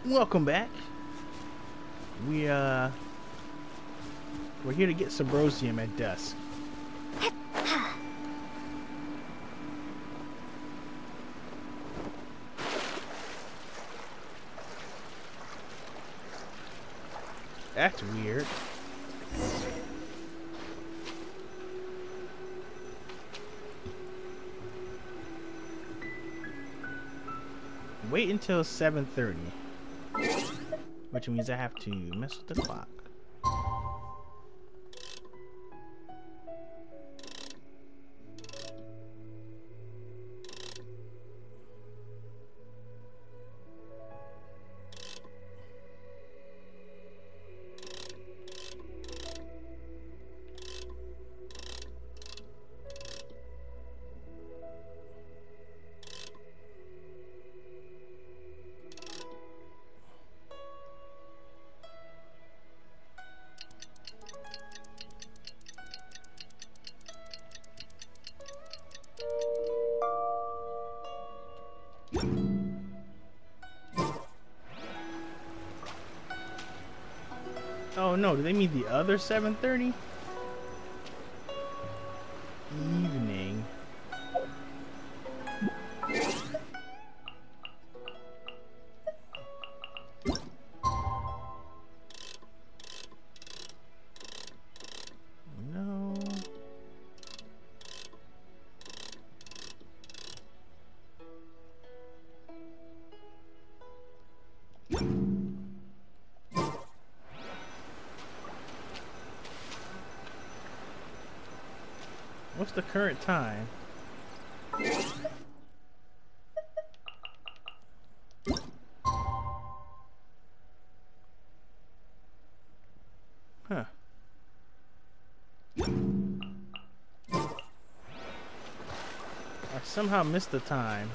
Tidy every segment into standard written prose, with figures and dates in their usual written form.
Welcome back. We're here to get Subrosium at dusk. That's weird. Wait until 7:30. Which means I have to mess with the clock. Oh no, do they mean the other 7:30? Evening. No. What's the current time? Huh. I somehow missed the time.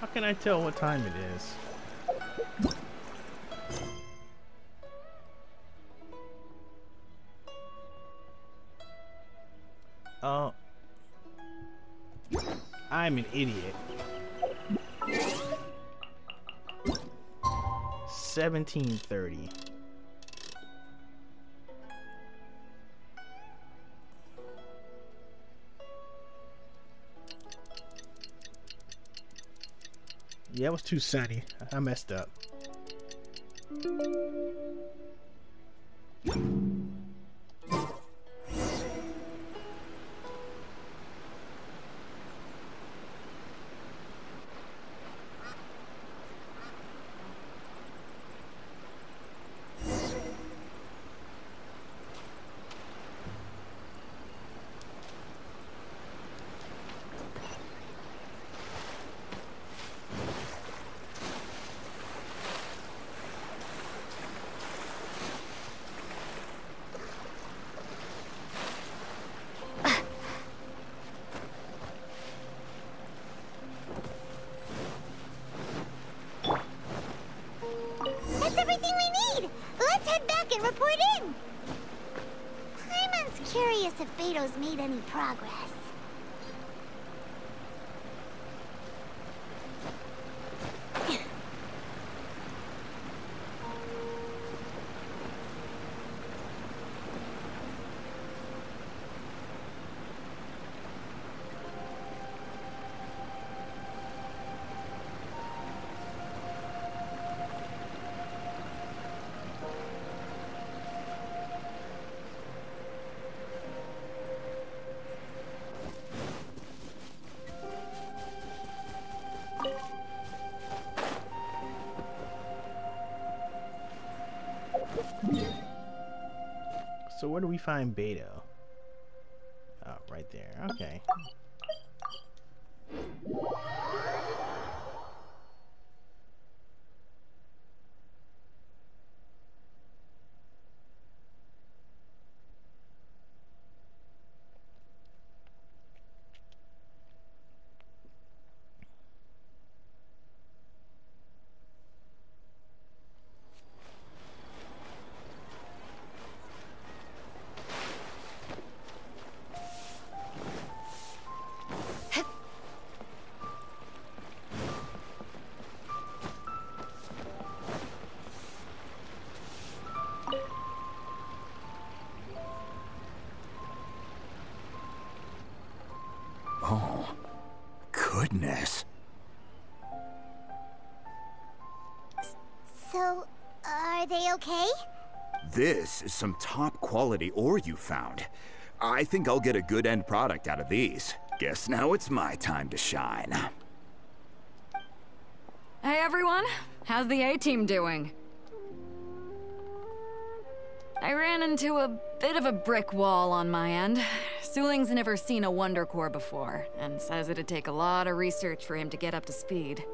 How can I tell what time it is? Oh. I'm an idiot. 17:30. Yeah, it was too sunny. I messed up. If Beto's made any progress. So where do we find Beto? Oh, right there. Okay. Oh, goodness. So, are they okay? This is some top quality ore you found. I think I'll get a good end product out of these. Guess now it's my time to shine. Hey everyone, how's the A-team doing? I ran into a bit of a brick wall on my end. Suling's never seen a Wonder Core before, and says it'd take a lot of research for him to get up to speed.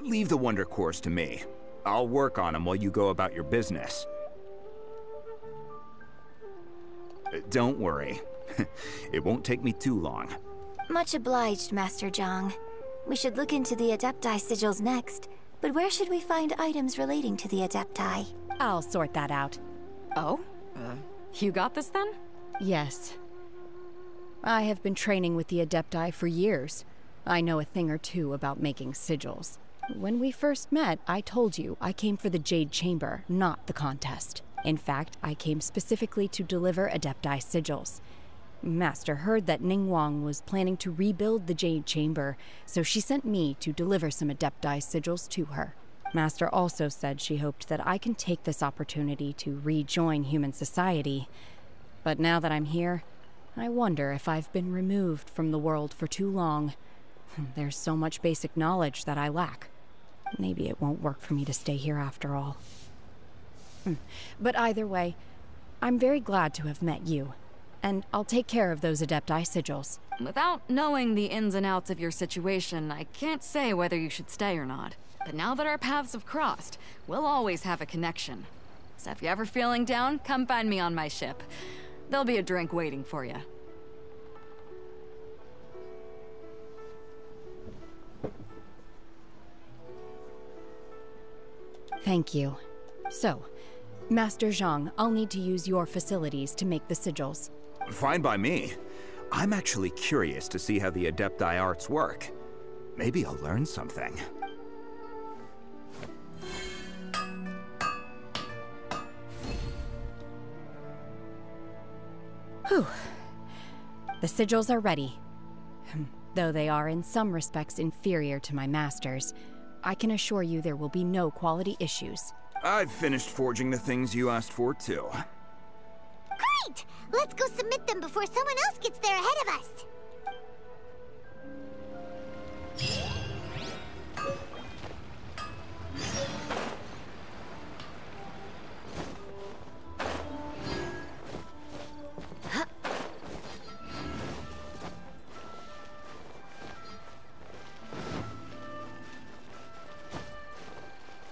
Leave the Wonder Cores to me. I'll work on them while you go about your business. Don't worry. It won't take me too long. Much obliged, Master Zhang. We should look into the Adepti Sigils next, but where should we find items relating to the Adepti? I'll sort that out. Oh? You got this then? Yes. I have been training with the Adepti for years. I know a thing or two about making sigils. When we first met, I told you I came for the Jade Chamber, not the contest. In fact, I came specifically to deliver Adepti Sigils. Master heard that Ningguang was planning to rebuild the Jade Chamber, so she sent me to deliver some Adepti Sigils to her. Master also said she hoped that I can take this opportunity to rejoin human society. But now that I'm here, I wonder if I've been removed from the world for too long. There's so much basic knowledge that I lack. Maybe it won't work for me to stay here after all. But either way, I'm very glad to have met you. And I'll take care of those Adepti Sigils. Without knowing the ins and outs of your situation, I can't say whether you should stay or not. But now that our paths have crossed, we'll always have a connection. So if you're ever feeling down, come find me on my ship. There'll be a drink waiting for you. Thank you. So, Master Zhang, I'll need to use your facilities to make the sigils. Fine by me. I'm actually curious to see how the Adepti arts work. Maybe I'll learn something. Whew. The sigils are ready. Though they are in some respects inferior to my master's, I can assure you there will be no quality issues. I've finished forging the things you asked for, too. Great! Let's go submit them before someone else gets there ahead of us.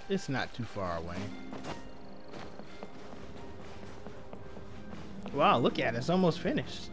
It's not too far away. Wow, look at it. It's almost finished.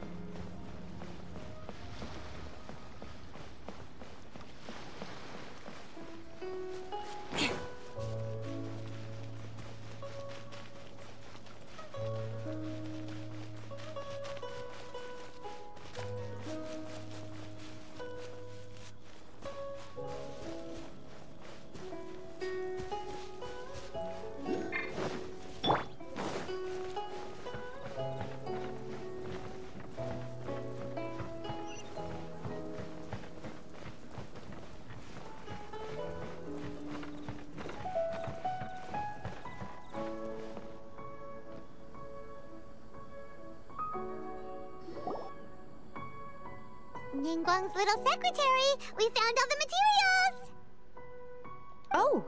Ningguang's little secretary! We found all the materials! Oh,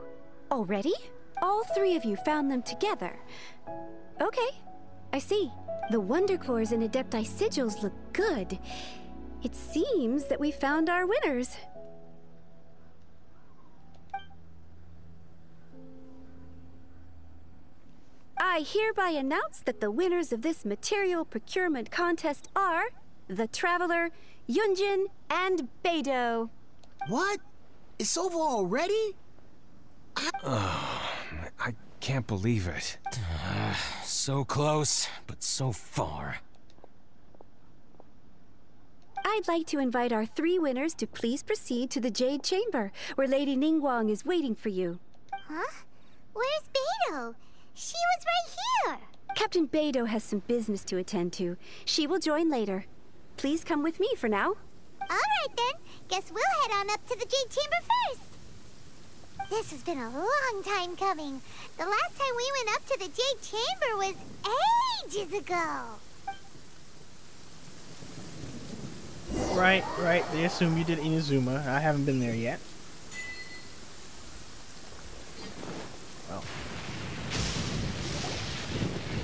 already? All three of you found them together. Okay, I see. The Wonder Cores and Adepti Sigils look good. It seems that we found our winners. I hereby announce that the winners of this material procurement contest are the Traveler, Yunjin, and Beidou. What? It's over already? I can't believe it. So close, but so far. I'd like to invite our 3 winners to please proceed to the Jade Chamber, where Lady Ningguang is waiting for you. Huh? Where's Beidou? She was right here! Captain Beidou has some business to attend to. She will join later. Please come with me for now. Alright then, guess we'll head on up to the Jade Chamber first. This has been a long time coming. The last time we went up to the Jade Chamber was ages ago. Right. They assume you did Inazuma. I haven't been there yet. Well.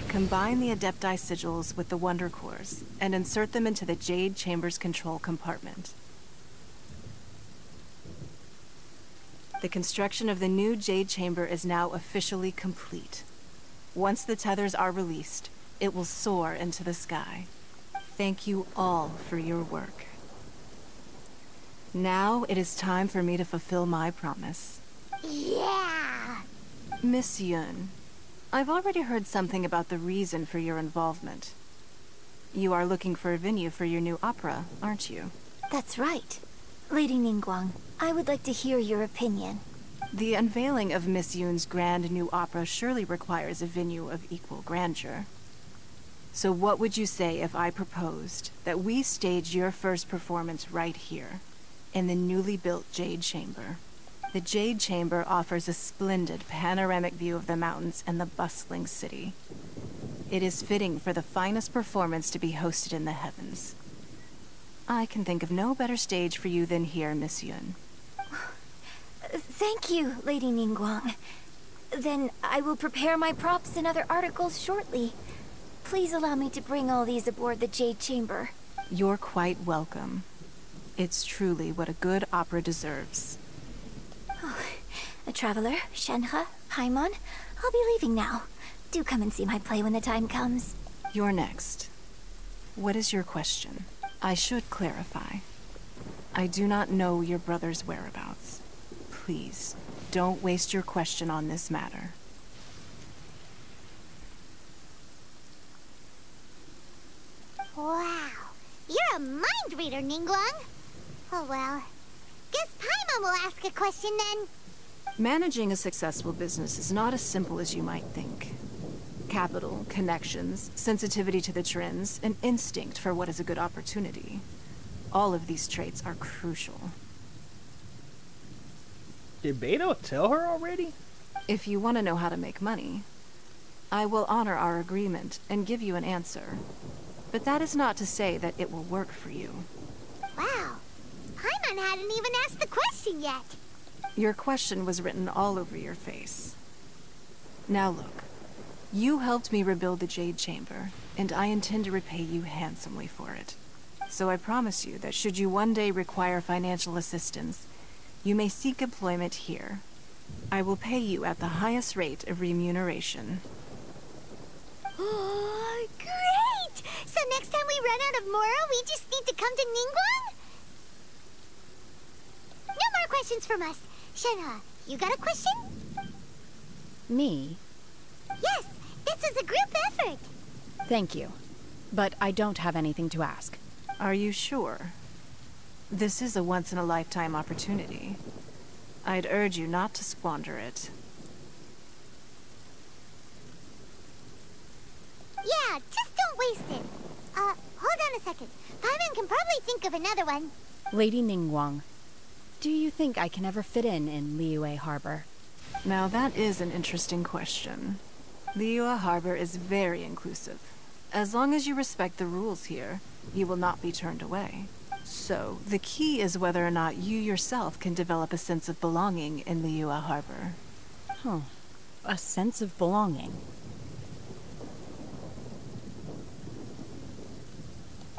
Combine the Adepti Sigils with the Wonder Cores, and insert them into the Jade Chamber's control compartment. The construction of the new Jade Chamber is now officially complete. Once the tethers are released, it will soar into the sky. Thank you all for your work. Now it is time for me to fulfill my promise. Yeah! Miss Yun, I've already heard something about the reason for your involvement. You are looking for a venue for your new opera, aren't you? That's right. Lady Ningguang, I would like to hear your opinion. The unveiling of Miss Yun's grand new opera surely requires a venue of equal grandeur. So what would you say if I proposed that we stage your first performance right here, in the newly built Jade Chamber? The Jade Chamber offers a splendid panoramic view of the mountains and the bustling city. It is fitting for the finest performance to be hosted in the heavens. I can think of no better stage for you than here, Miss Yun. Thank you, Lady Ningguang. Then I will prepare my props and other articles shortly. Please allow me to bring all these aboard the Jade Chamber. You're quite welcome. It's truly what a good opera deserves. A Traveler, Shenhe, Paimon, I'll be leaving now. Do come and see my play when the time comes. You're next. What is your question? I should clarify. I do not know your brother's whereabouts. Please, don't waste your question on this matter. Wow, you're a mind reader, Ningguang. Oh well, guess Paimon will ask a question then. Managing a successful business is not as simple as you might think. Capital, connections, sensitivity to the trends, and instinct for what is a good opportunity. All of these traits are crucial. Did Beidou tell her already? If you want to know how to make money, I will honor our agreement and give you an answer. But that is not to say that it will work for you. Wow, Paimon hadn't even asked the question yet. Your question was written all over your face. Now look, you helped me rebuild the Jade Chamber, and I intend to repay you handsomely for it. So I promise you that should you one day require financial assistance, you may seek employment here. I will pay you at the highest rate of remuneration. Oh, great! So next time we run out of Moro, we just need to come to Ningguang? No more questions from us. Shenhe, you got a question? Me? Yes, this is a group effort. Thank you. But I don't have anything to ask. Are you sure? This is a once-in-a-lifetime opportunity. I'd urge you not to squander it. Yeah, just don't waste it. Hold on a second. Paimon can probably think of another one. Lady Ningguang, do you think I can ever fit in Liuye Harbor? Now that is an interesting question. Liuye Harbor is very inclusive. As long as you respect the rules here, you will not be turned away. So, the key is whether or not you yourself can develop a sense of belonging in Liuye Harbor. A sense of belonging.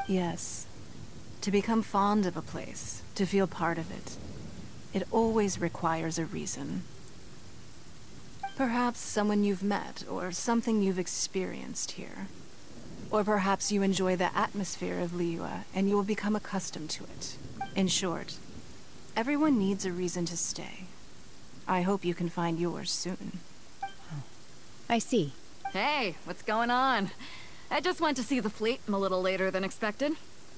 Yes. To become fond of a place, to feel part of it, it always requires a reason. Perhaps someone you've met, or something you've experienced here. Or perhaps you enjoy the atmosphere of Liuye, and you will become accustomed to it. In short, everyone needs a reason to stay. I hope you can find yours soon. I see. Hey, what's going on? I just went to see the fleet. I'm a little later than expected.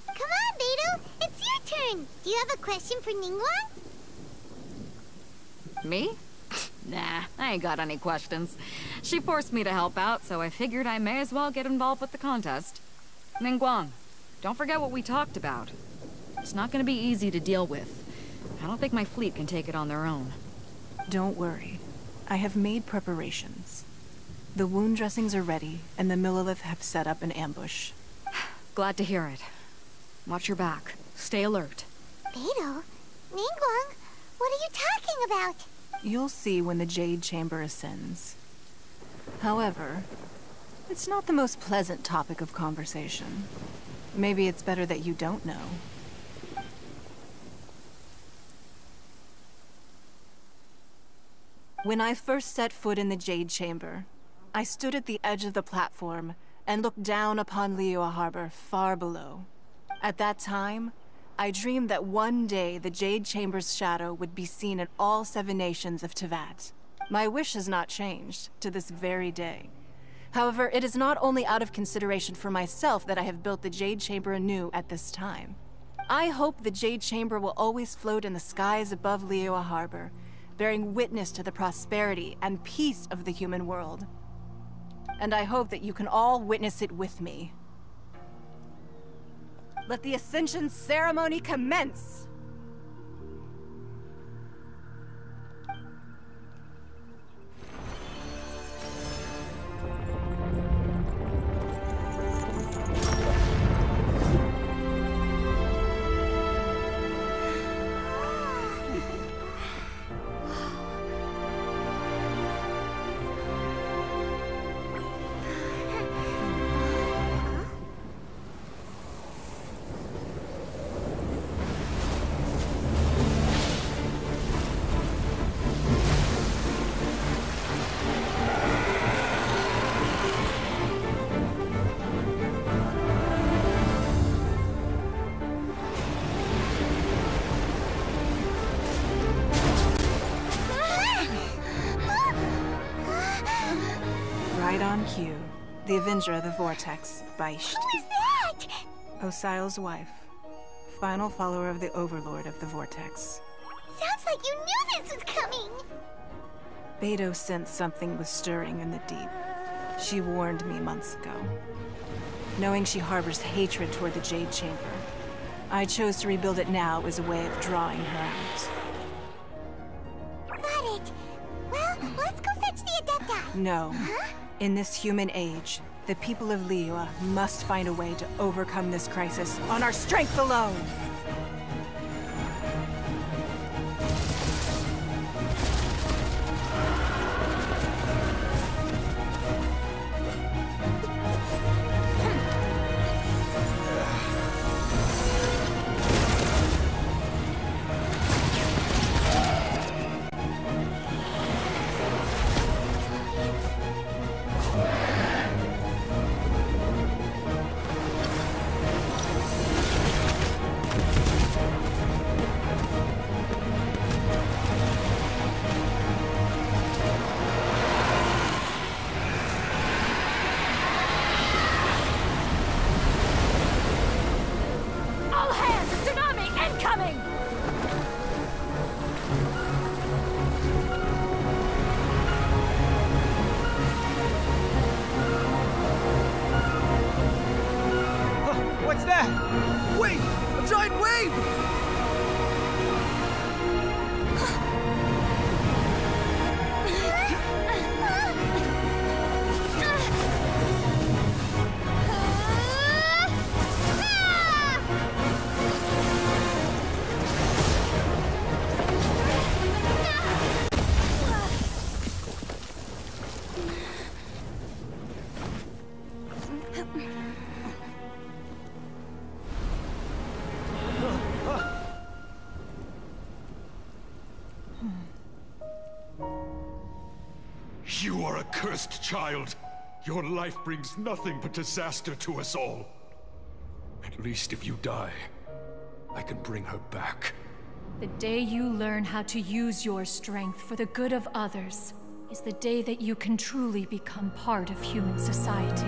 Come on, Beidou. It's your turn. Do you have a question for Ningguang? Me? Nah, I ain't got any questions. She forced me to help out, so I figured I may as well get involved with the contest. Ningguang, don't forget what we talked about. It's not gonna be easy to deal with. I don't think my fleet can take it on their own. Don't worry. I have made preparations. The wound dressings are ready, and the Millelith have set up an ambush. Glad to hear it. Watch your back. Stay alert. Beidou? Ningguang? What are you talking about? You'll see when the Jade Chamber ascends. However, it's not the most pleasant topic of conversation. Maybe it's better that you don't know. When I first set foot in the Jade Chamber, I stood at the edge of the platform and looked down upon Liuye Harbor far below. At that time, I dreamed that one day the Jade Chamber's shadow would be seen in all 7 nations of Teyvat. My wish has not changed to this very day. However, it is not only out of consideration for myself that I have built the Jade Chamber anew at this time. I hope the Jade Chamber will always float in the skies above Liuye Harbor, bearing witness to the prosperity and peace of the human world. And I hope that you can all witness it with me. Let the Ascension ceremony commence! Right on cue. The Avenger, the Vortex, Baish. Who is that? Osial's wife. Final follower of the Overlord of the Vortex. Sounds like you knew this was coming. Beidou sensed something was stirring in the deep. She warned me months ago. Knowing she harbors hatred toward the Jade Chamber, I chose to rebuild it now as a way of drawing her out. Got it. Well, let's go fetch the Adepti. No. Huh? In this human age, the people of Liuye must find a way to overcome this crisis on our strength alone! You are a cursed child. Your life brings nothing but disaster to us all. At least if you die, I can bring her back. The day you learn how to use your strength for the good of others is the day that you can truly become part of human society.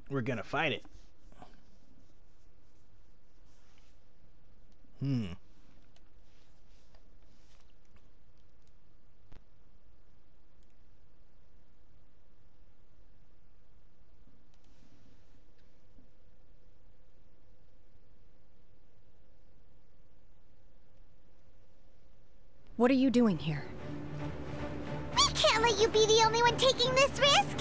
We're gonna fight it. What are you doing here? We can't let you be the only one taking this risk!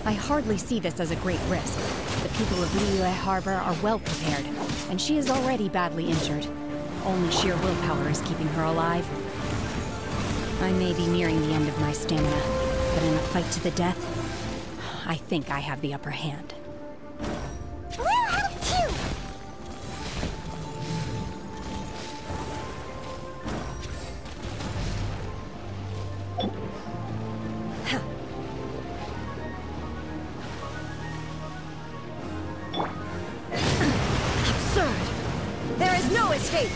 I hardly see this as a great risk. The people of Liuye Harbor are well prepared, and she is already badly injured. Only sheer willpower is keeping her alive. I may be nearing the end of my stamina, but in a fight to the death, I think I have the upper hand. We'll help too! Absurd! There is no escape!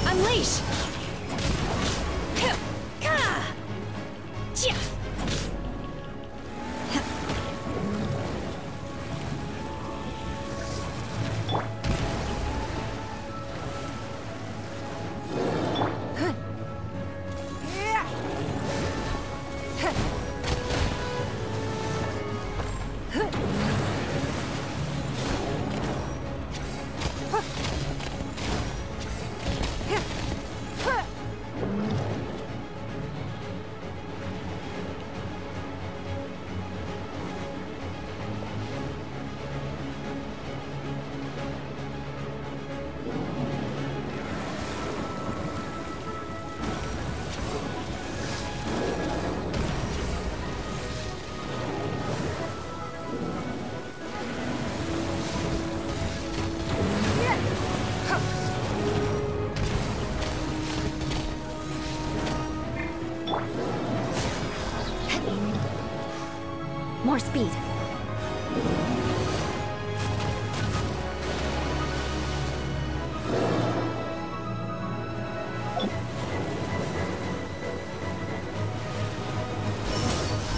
Unleash! More speed.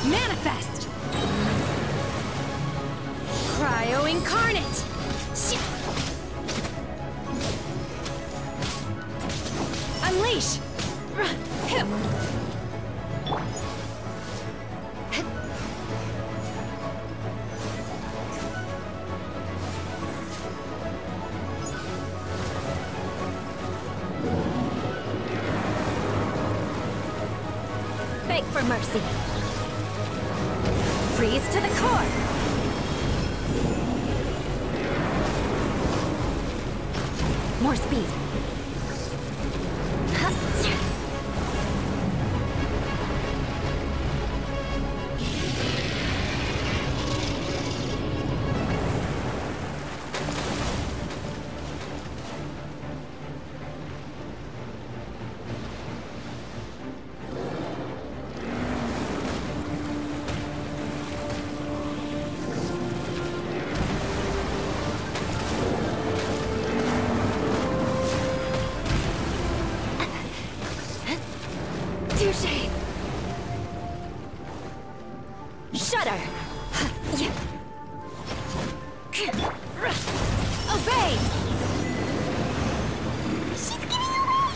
Manifest! Cryo Incarnate! Unleash! Beg for mercy. Freeze to the core. More speed. Shudder! Obey! She's getting away!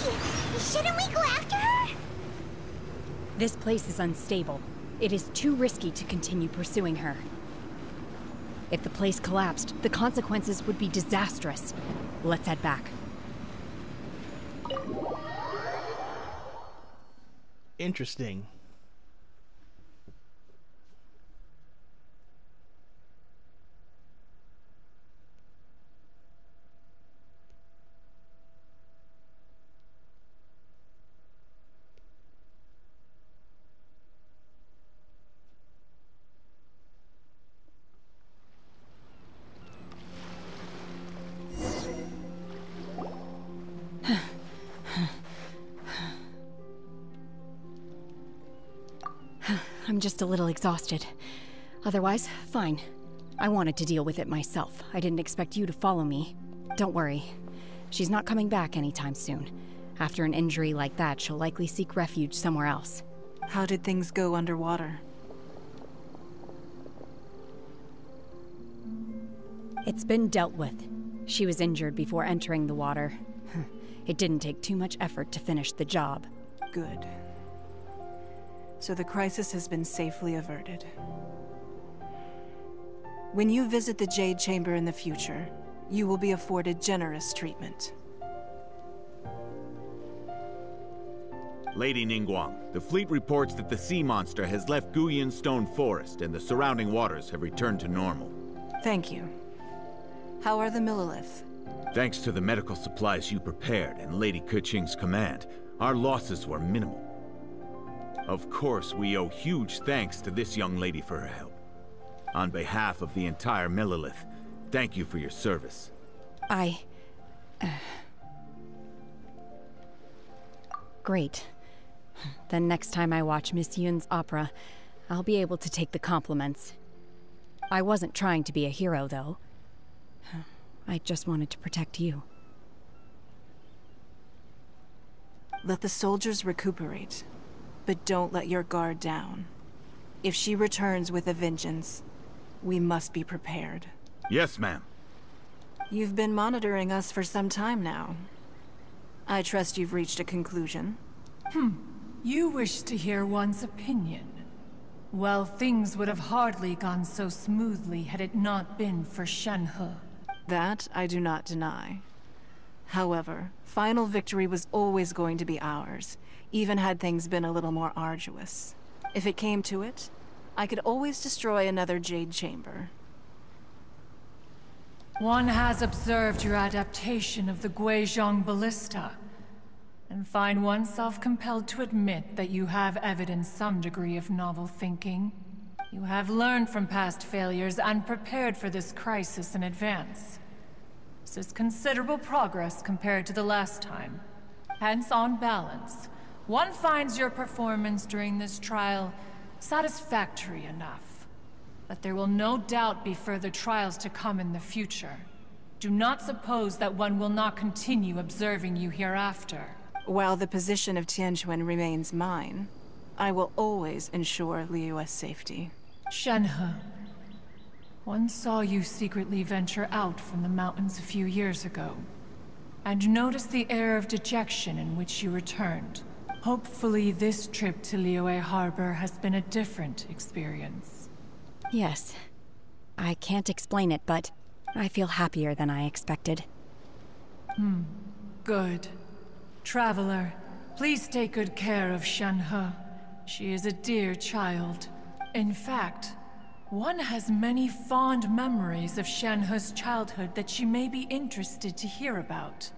Shouldn't we go after her? This place is unstable. It is too risky to continue pursuing her. If the place collapsed, the consequences would be disastrous. Let's head back. Interesting. I'm just a little exhausted. Otherwise, fine. I wanted to deal with it myself. I didn't expect you to follow me. Don't worry. She's not coming back anytime soon. After an injury like that, she'll likely seek refuge somewhere else. How did things go underwater? It's been dealt with. She was injured before entering the water. It didn't take too much effort to finish the job. Good. So the crisis has been safely averted. When you visit the Jade Chamber in the future, you will be afforded generous treatment. Lady Ningguang, the fleet reports that the sea monster has left Guyan Stone Forest and the surrounding waters have returned to normal. Thank you. How are the Millilith? Thanks to the medical supplies you prepared and Lady Keqing's command, our losses were minimal. Of course, we owe huge thanks to this young lady for her help. On behalf of the entire Millilith, thank you for your service. Great. Then next time I watch Miss Yun's opera, I'll be able to take the compliments. I wasn't trying to be a hero, though. I just wanted to protect you. Let the soldiers recuperate, but don't let your guard down. If she returns with a vengeance, we must be prepared. Yes, ma'am. You've been monitoring us for some time now. I trust you've reached a conclusion. You wish to hear one's opinion. Well, things would have hardly gone so smoothly had it not been for Shenhe. That I do not deny. However, final victory was always going to be ours, even had things been a little more arduous. If it came to it, I could always destroy another Jade Chamber. One has observed your adaptation of the Guizhong Ballista, and find oneself compelled to admit that you have evidenced some degree of novel thinking. You have learned from past failures and prepared for this crisis in advance. This is considerable progress compared to the last time. Hence, on balance, one finds your performance during this trial satisfactory enough. But there will no doubt be further trials to come in the future. Do not suppose that one will not continue observing you hereafter. While the position of Tianquan remains mine, I will always ensure Liuye's safety. Shenhe, one saw you secretly venture out from the mountains a few years ago, and noticed the air of dejection in which you returned. Hopefully this trip to Liuye Harbor has been a different experience. Yes. I can't explain it, but I feel happier than I expected. Good. Traveler, please take good care of Shenhe. She is a dear child. In fact, one has many fond memories of Shenhe's childhood that she may be interested to hear about.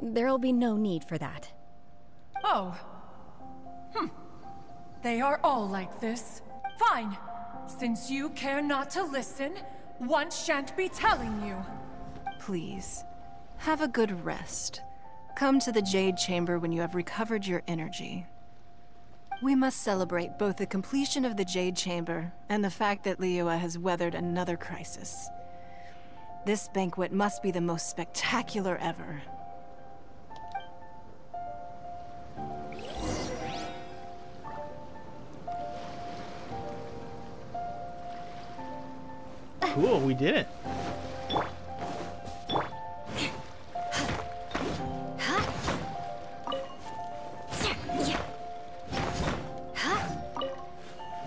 There'll be no need for that. Oh. They are all like this. Fine. Since you care not to listen, one shan't be telling you. Please, have a good rest. Come to the Jade Chamber when you have recovered your energy. We must celebrate both the completion of the Jade Chamber and the fact that Liuye has weathered another crisis. This banquet must be the most spectacular ever. Cool, we did it.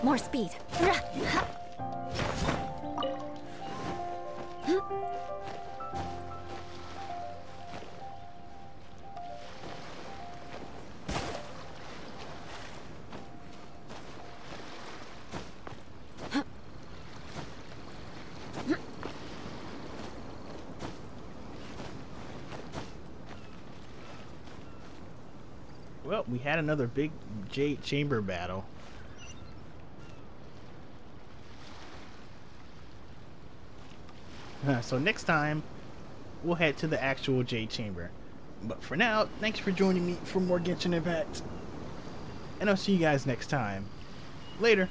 More speed. Well, we had another big Jade Chamber battle. So next time, we'll head to the actual Jade Chamber. But for now, thanks for joining me for more Genshin Impact. And I'll see you guys next time. Later.